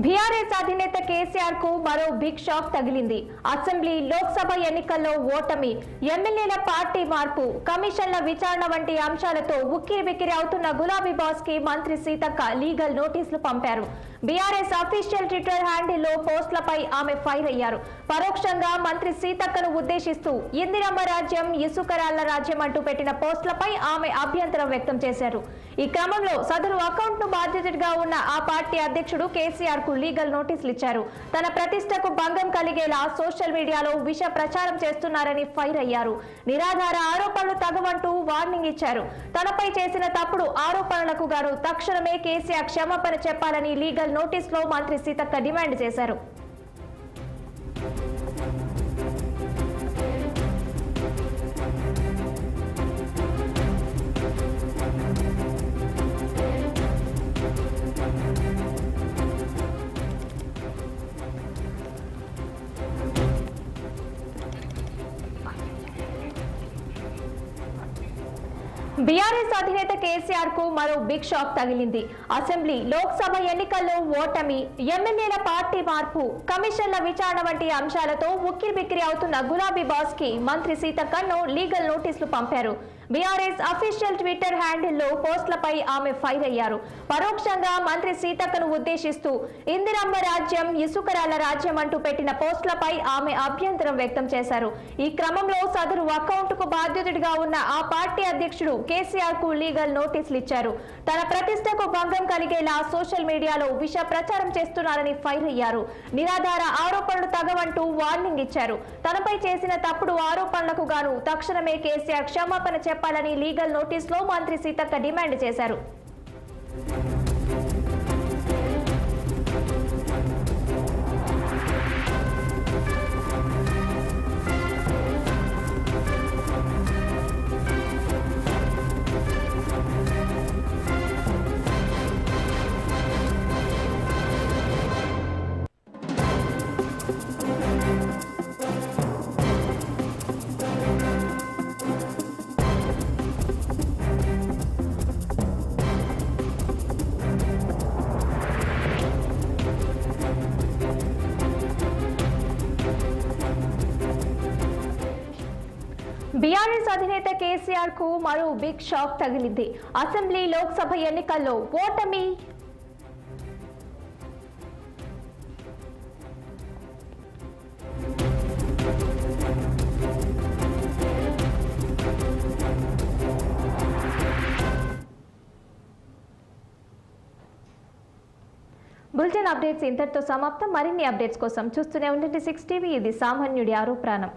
BRS అధినేత కేసీఆర్ కు మరో బిగ్ షాక్ తగిలింది. అసెంబ్లీ, లోక్సభ ఎన్నికల్లో ఓటమి, ఎమ్మెల్యేల పార్టీ మార్పు, కమిషన్ల విచారణ వంటి అంశాలతో ఉక్కిరిబిక్కిరి అవుతున్న గులాబీ బాస్ కి మంత్రి సీతక్క లీగల్ నోటీసులు పంపారు. బీఆర్ఎస్ అఫీషియల్ ట్విట్టర్ హ్యాండిల్లో పోస్టులపై ఆమె ఫైర్ అయ్యారు. పరోక్షంగా మంత్రి సీతక్కను ఉద్దేశిస్తూ ఇందిరమ్మ రాజ్యం, ఇసుక రాళ్ల రాజ్యం అంటూ పెట్టిన పోస్టులపై ఆమె అభ్యంతరం వ్యక్తం చేశారు. ఈ క్రమంలో సదరు అకౌంట్ ను బాధ్యతగా ఉన్న ఆ పార్టీ అధ్యక్షుడు కేసీఆర్ కు లీగల్ నోటీసులు ఇచ్చారు. తన ప్రతిష్టకు భంగం కలిగేలా సోషల్ మీడియాలో విష ప్రచారం చేస్తున్నారని ఫైర్ అయ్యారు. నిరాధార ఆరోపణలు తగవంటూ వార్నింగ్ ఇచ్చారు. తనపై చేసిన తప్పుడు ఆరోపణలకు గాను తక్షణమే కేసీఆర్ క్షమాపణ చెప్పాలని లీగల్ నోటీసులో మంత్రి సీతక్క డిమాండ్ చేశారు. బీఆర్ఎస్ అధినేత కేసీఆర్ కు మరో బిగ్ షాక్ తగిలింది. అసెంబ్లీ, లోక్సభ ఎన్నికల్లో ఓటమి, ఎమ్మెల్యేల పార్టీ మార్పు, కమిషన్ల విచారణ వంటి అంశాలతో ఉక్కిరిబిక్కిరి అవుతున్న గులాబీ బాస్ కి మంత్రి సీతక్కను లీగల్ నోటీసులు పంపారు. బీఆర్ఎస్ అఫీషియల్ ట్విట్టర్ హ్యాండిల్లో పోస్టులపై ఆమె ఫైర్ అయ్యారు. పరోక్షంగా మంత్రి సీతక్కను ఉద్దేశిస్తూ ఇందిరమ్మ రాజ్యం, ఇసుక రాళ్ల రాజ్యం అంటూ పెట్టిన పోస్టులపై ఆమె అభ్యంతరం వ్యక్తం చేశారు. ఈ క్రమంలో సదరు అకౌంట్ కు బాధ్యతగా ఉన్న ఆ పార్టీ అధ్యక్షుడు కేసీఆర్ కు లీగల్ నోటీసులు ఇచ్చారు. తన ప్రతిష్టకు భంగం కలిగేలా సోషల్ మీడియాలో విష ప్రచారం చేస్తున్నారని ఫైర్ అయ్యారు. నిరాధార ఆరోపణలు తగవంటూ వార్నింగ్ ఇచ్చారు. తనపై చేసిన తప్పుడు ఆరోపణలకు గాను తక్షణమే కేసీఆర్ క్షమాపణ చెప్పాలని లీగల్ నోటీసులో మంత్రి సీతక్క డిమాండ్ చేశారు. బీఆర్ఎస్ అధినేత కేసీఆర్ కు మరో బిగ్ షాక్ తగిలింది. అసెంబ్లీ, లోక్సభ ఎన్నికల్లో ఓటమి, బులెటిన్ అప్డేట్స్ ఇంతటితో సమాప్తం. మరిన్ని అప్డేట్స్ కోసం చూస్తూనే ఉండండి 6 టీవీ. ఇది సామాన్యుడి ఆరో ప్రాణం.